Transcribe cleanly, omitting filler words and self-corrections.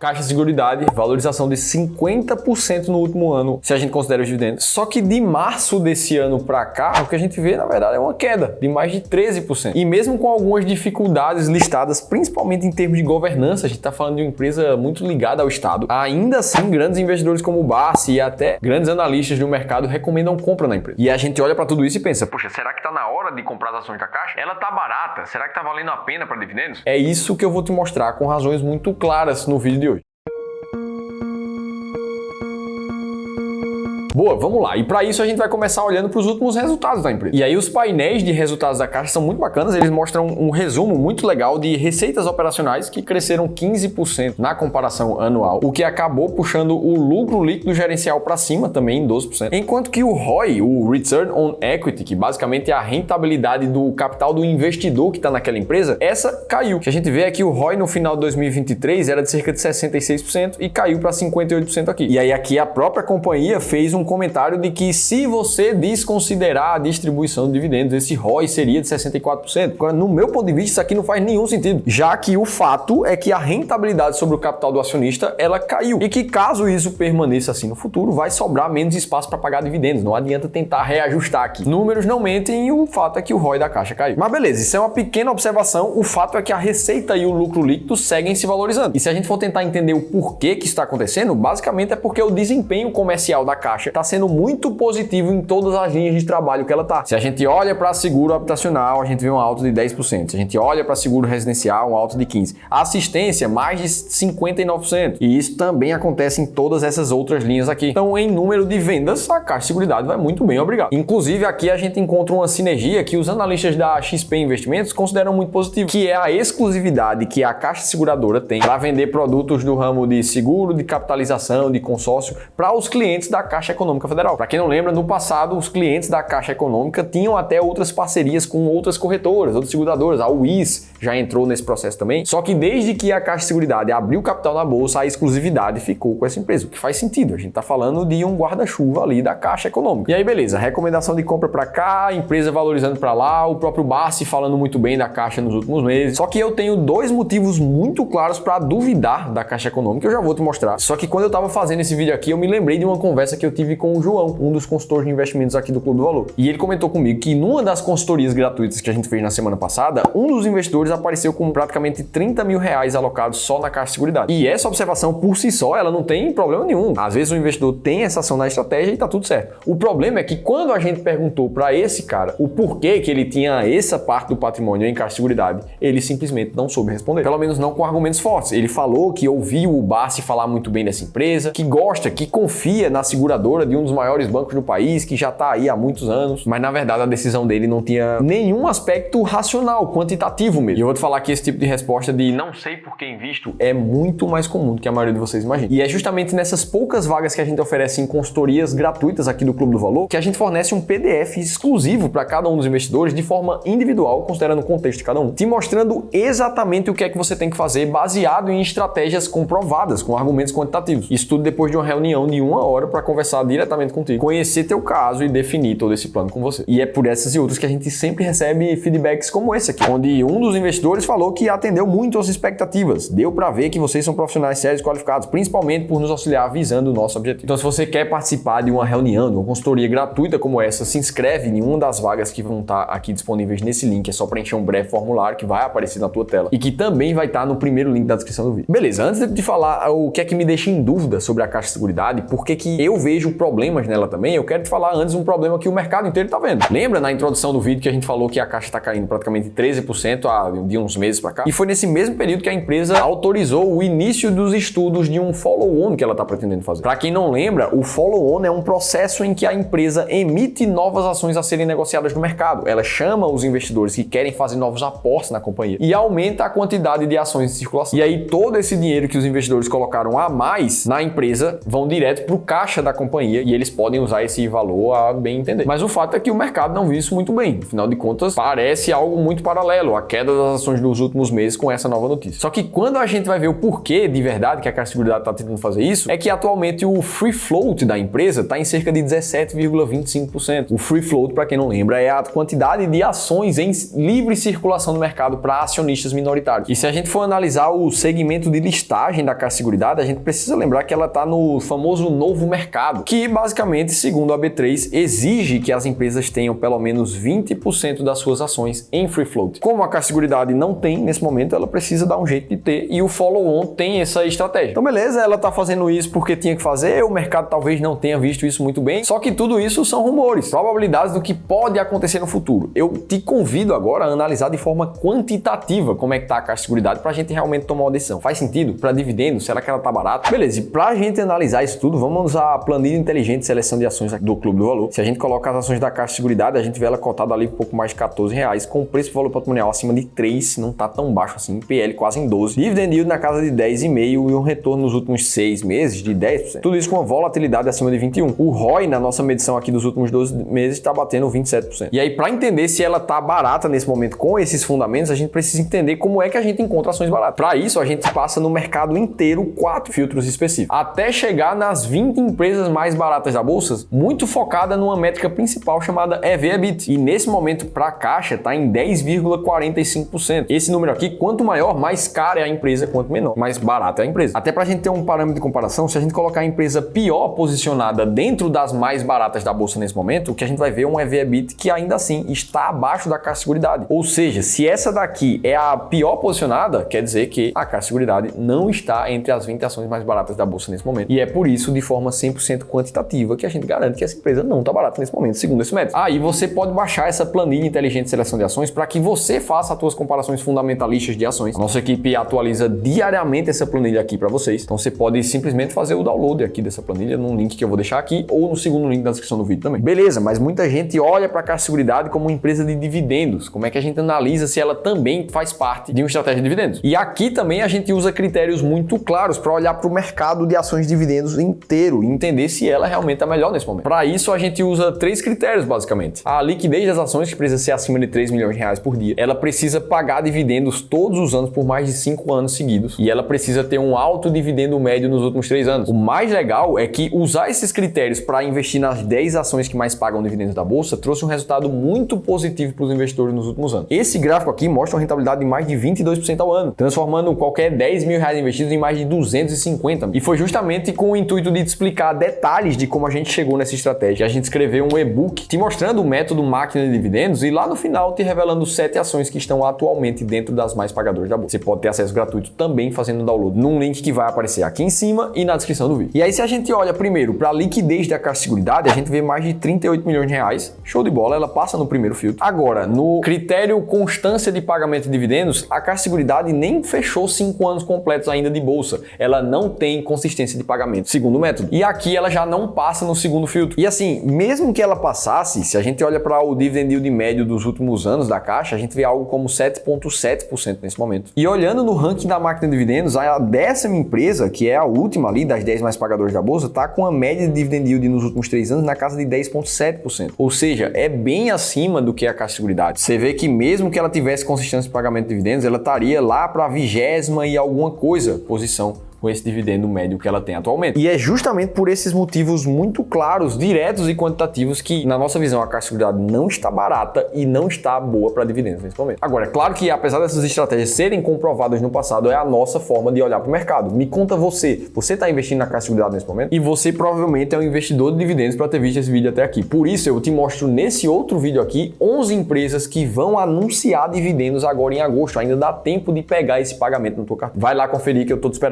Caixa Seguridade, valorização de 50% no último ano, se a gente considera os dividendos. Só que de março desse ano para cá, o que a gente vê, na verdade, é uma queda de mais de 13%. E mesmo com algumas dificuldades listadas, principalmente em termos de governança, a gente está falando de uma empresa muito ligada ao Estado, ainda assim, grandes investidores como o Barsi e até grandes analistas do mercado recomendam compra na empresa. E a gente olha para tudo isso e pensa, poxa, será que está na hora de comprar as ações da Caixa? Ela está barata? Será que está valendo a pena para dividendos? É isso que eu vou te mostrar com razões muito claras no vídeo de hoje. Boa, vamos lá. E para isso a gente vai começar olhando para os últimos resultados da empresa. E aí os painéis de resultados da Caixa são muito bacanas, eles mostram um resumo muito legal de receitas operacionais que cresceram 15% na comparação anual, o que acabou puxando o lucro líquido gerencial para cima também em 12%. Enquanto que o ROI, o Return on Equity, que basicamente é a rentabilidade do capital do investidor que está naquela empresa, essa caiu. O que a gente vê é que o ROI no final de 2023 era de cerca de 66% e caiu para 58% aqui. E aí aqui a própria companhia fez um comentário de que se você desconsiderar a distribuição de dividendos, esse ROI seria de 64%. Agora, no meu ponto de vista, isso aqui não faz nenhum sentido, já que o fato é que a rentabilidade sobre o capital do acionista, ela caiu. E que caso isso permaneça assim no futuro, vai sobrar menos espaço para pagar dividendos. Não adianta tentar reajustar aqui. Números não mentem e o fato é que o ROI da Caixa caiu. Mas beleza, isso é uma pequena observação. O fato é que a receita e o lucro líquido seguem se valorizando. E se a gente for tentar entender o porquê que isso está acontecendo, basicamente é porque o desempenho comercial da Caixa está sendo muito positivo em todas as linhas de trabalho que ela está. Se a gente olha para seguro habitacional, a gente vê um alto de 10%. Se a gente olha para seguro residencial, um alto de 15%. Assistência, mais de 59%. E isso também acontece em todas essas outras linhas aqui. Então, em número de vendas, a Caixa Seguridade vai muito bem, obrigado. Inclusive, aqui a gente encontra uma sinergia que os analistas da XP Investimentos consideram muito positivo, que é a exclusividade que a Caixa Seguradora tem para vender produtos do ramo de seguro, de capitalização, de consórcio para os clientes da Caixa Econômica Federal. Para quem não lembra, no passado os clientes da Caixa Econômica tinham até outras parcerias com outras corretoras, outras seguradoras. A UIS já entrou nesse processo também. Só que desde que a Caixa Seguridade abriu capital na bolsa, a exclusividade ficou com essa empresa, o que faz sentido. A gente tá falando de um guarda-chuva ali da Caixa Econômica. E aí beleza, recomendação de compra para cá, empresa valorizando para lá, o próprio Barsi falando muito bem da Caixa nos últimos meses. Só que eu tenho dois motivos muito claros para duvidar da Caixa Econômica, eu já vou te mostrar. Só que quando eu tava fazendo esse vídeo aqui, eu me lembrei de uma conversa que eu tive com o João, um dos consultores de investimentos aqui do Clube do Valor. E ele comentou comigo que numa das consultorias gratuitas que a gente fez na semana passada, um dos investidores apareceu com praticamente 30 mil reais alocados só na Caixa Seguridade. E essa observação por si só, ela não tem problema nenhum. Às vezes o investidor tem essa ação na estratégia e tá tudo certo. O problema é que quando a gente perguntou para esse cara o porquê que ele tinha essa parte do patrimônio em Caixa Seguridade, ele simplesmente não soube responder. Pelo menos não com argumentos fortes. Ele falou que ouviu o Barsi falar muito bem dessa empresa, que gosta, que confia na seguradora de um dos maiores bancos do país, que já está aí há muitos anos, mas na verdade a decisão dele não tinha nenhum aspecto racional, quantitativo mesmo. E eu vou te falar que esse tipo de resposta de não sei por que invisto é muito mais comum do que a maioria de vocês imagina. E é justamente nessas poucas vagas que a gente oferece em consultorias gratuitas aqui do Clube do Valor que a gente fornece um PDF exclusivo para cada um dos investidores de forma individual, considerando o contexto de cada um, te mostrando exatamente o que é que você tem que fazer baseado em estratégias comprovadas, com argumentos quantitativos. Isso tudo depois de uma reunião de 1 hora para conversar diretamente contigo, conhecer teu caso e definir todo esse plano com você. E é por essas e outras que a gente sempre recebe feedbacks como esse aqui, onde um dos investidores falou que atendeu muito às expectativas. Deu para ver que vocês são profissionais sérios e qualificados, principalmente por nos auxiliar visando o nosso objetivo. Então, se você quer participar de uma reunião, de uma consultoria gratuita como essa, se inscreve em uma das vagas que vão estar aqui disponíveis nesse link. É só preencher um breve formulário que vai aparecer na tua tela e que também vai estar no primeiro link da descrição do vídeo. Beleza, antes de falar o que é que me deixa em dúvida sobre a Caixa Seguridade, por que eu vejo problemas nela também, eu quero te falar antes um problema que o mercado inteiro está vendo. Lembra na introdução do vídeo que a gente falou que a Caixa está caindo praticamente 13% de uns meses para cá? E foi nesse mesmo período que a empresa autorizou o início dos estudos de um follow-on que ela está pretendendo fazer. Para quem não lembra, o follow-on é um processo em que a empresa emite novas ações a serem negociadas no mercado. Ela chama os investidores que querem fazer novos aportes na companhia e aumenta a quantidade de ações em circulação. E aí todo esse dinheiro que os investidores colocaram a mais na empresa vão direto para o caixa da companhia companhia e eles podem usar esse valor a bem entender. Mas o fato é que o mercado não viu isso muito bem. Afinal de contas, parece algo muito paralelo, a queda das ações dos últimos meses com essa nova notícia. Só que quando a gente vai ver o porquê de verdade que a Caixa Seguridade está tentando fazer isso, é que atualmente o free float da empresa está em cerca de 17,25%. O free float, para quem não lembra, é a quantidade de ações em livre circulação no mercado para acionistas minoritários. E se a gente for analisar o segmento de listagem da Caixa Seguridade, a gente precisa lembrar que ela está no famoso novo mercado, que basicamente, segundo a B3, exige que as empresas tenham pelo menos 20% das suas ações em free float. Como a Caixa Seguridade não tem nesse momento, ela precisa dar um jeito de ter, e o follow-on tem essa estratégia. Então beleza, ela está fazendo isso porque tinha que fazer, o mercado talvez não tenha visto isso muito bem, só que tudo isso são rumores, probabilidades do que pode acontecer no futuro. Eu te convido agora a analisar de forma quantitativa como é que está a Caixa Seguridade para a gente realmente tomar uma decisão. Faz sentido? Para dividendo? Será que ela está barata? Beleza, e para a gente analisar isso tudo, vamos usar a planilha inteligente de seleção de ações do Clube do Valor. Se a gente coloca as ações da Caixa Seguridade, a gente vê ela cotada ali por pouco mais de R$14, com preço e valor patrimonial acima de 3, não está tão baixo assim, PL quase em 12, dividend yield na casa de 10,5 e um retorno nos últimos 6 meses de 10%. Tudo isso com uma volatilidade acima de 21. O ROI na nossa medição aqui dos últimos 12 meses está batendo 27%. E aí, para entender se ela está barata nesse momento com esses fundamentos, a gente precisa entender como é que a gente encontra ações baratas. Para isso, a gente passa no mercado inteiro 4 filtros específicos, até chegar nas 20 empresas mais baratas da bolsa, muito focada numa métrica principal chamada EV/EBIT. E nesse momento, para a Caixa, está em 10,45%. Esse número aqui, quanto maior, mais cara é a empresa, quanto menor, mais barata é a empresa. Até para a gente ter um parâmetro de comparação, se a gente colocar a empresa pior posicionada dentro das mais baratas da bolsa nesse momento, o que a gente vai ver é um EV/EBIT que ainda assim está abaixo da Caixa Seguridade. Ou seja, se essa daqui é a pior posicionada, quer dizer que a Caixa Seguridade não está entre as 20 ações mais baratas da bolsa nesse momento. E é por isso, de forma 100% quantitativa, que a gente garante que essa empresa não está barata nesse momento, segundo esse método. Aí você pode baixar essa planilha inteligente de seleção de ações para que você faça as suas comparações fundamentalistas de ações. A nossa equipe atualiza diariamente essa planilha aqui para vocês. Então você pode simplesmente fazer o download aqui dessa planilha num link que eu vou deixar aqui ou no segundo link da descrição do vídeo também. Beleza, mas muita gente olha para a Caixa Seguridade como uma empresa de dividendos. Como é que a gente analisa se ela também faz parte de uma estratégia de dividendos? E aqui também a gente usa critérios muito claros para olhar para o mercado de ações de dividendos inteiro e entender se ela realmente está melhor nesse momento. Para isso a gente usa 3 critérios basicamente. A liquidez das ações, que precisa ser acima de 3 milhões de reais por dia. Ela precisa pagar dividendos todos os anos por mais de 5 anos seguidos. E ela precisa ter um alto dividendo médio nos últimos 3 anos. O mais legal é que usar esses critérios para investir nas 10 ações que mais pagam dividendos da bolsa trouxe um resultado muito positivo para os investidores nos últimos anos. Esse gráfico aqui mostra uma rentabilidade de mais de 22% ao ano, transformando qualquer 10 mil reais investidos em mais de 250. E foi justamente com o intuito de te explicar detalhes de como a gente chegou nessa estratégia. A gente escreveu um e-book te mostrando o método máquina de dividendos e lá no final te revelando 7 ações que estão atualmente dentro das mais pagadoras da bolsa. Você pode ter acesso gratuito também fazendo download num link que vai aparecer aqui em cima e na descrição do vídeo. E aí, se a gente olha primeiro para a liquidez da Caixa Seguridade, a gente vê mais de 38 milhões de reais. Show de bola, ela passa no primeiro filtro. Agora, no critério constância de pagamento de dividendos, a Caixa Seguridade nem fechou 5 anos completos ainda de bolsa. Ela não tem consistência de pagamento, segundo o método. E aqui ela já não passa no segundo filtro. E assim, mesmo que ela passasse, se a gente olha para o dividend yield médio dos últimos anos da Caixa, a gente vê algo como 7,7% nesse momento. E olhando no ranking da máquina de dividendos, a 10ª empresa, que é a última ali das 10 mais pagadoras da bolsa, está com a média de dividend yield nos últimos 3 anos na casa de 10,7%. Ou seja, é bem acima do que a Caixa Seguridade. Você vê que mesmo que ela tivesse consistência de pagamento de dividendos, ela estaria lá para a 20ª e alguma coisa posição com esse dividendo médio que ela tem atualmente. E é justamente por esses motivos muito claros, diretos e quantitativos que, na nossa visão, a Caixa Seguridade não está barata e não está boa para dividendos nesse momento. Agora, é claro que apesar dessas estratégias serem comprovadas no passado, é a nossa forma de olhar para o mercado. Me conta você está investindo na Caixa Seguridade nesse momento? E você provavelmente é um investidor de dividendos para ter visto esse vídeo até aqui. Por isso, eu te mostro nesse outro vídeo aqui 11 empresas que vão anunciar dividendos agora em agosto. Ainda dá tempo de pegar esse pagamento no tua carteira. Vai lá conferir que eu estou te esperando.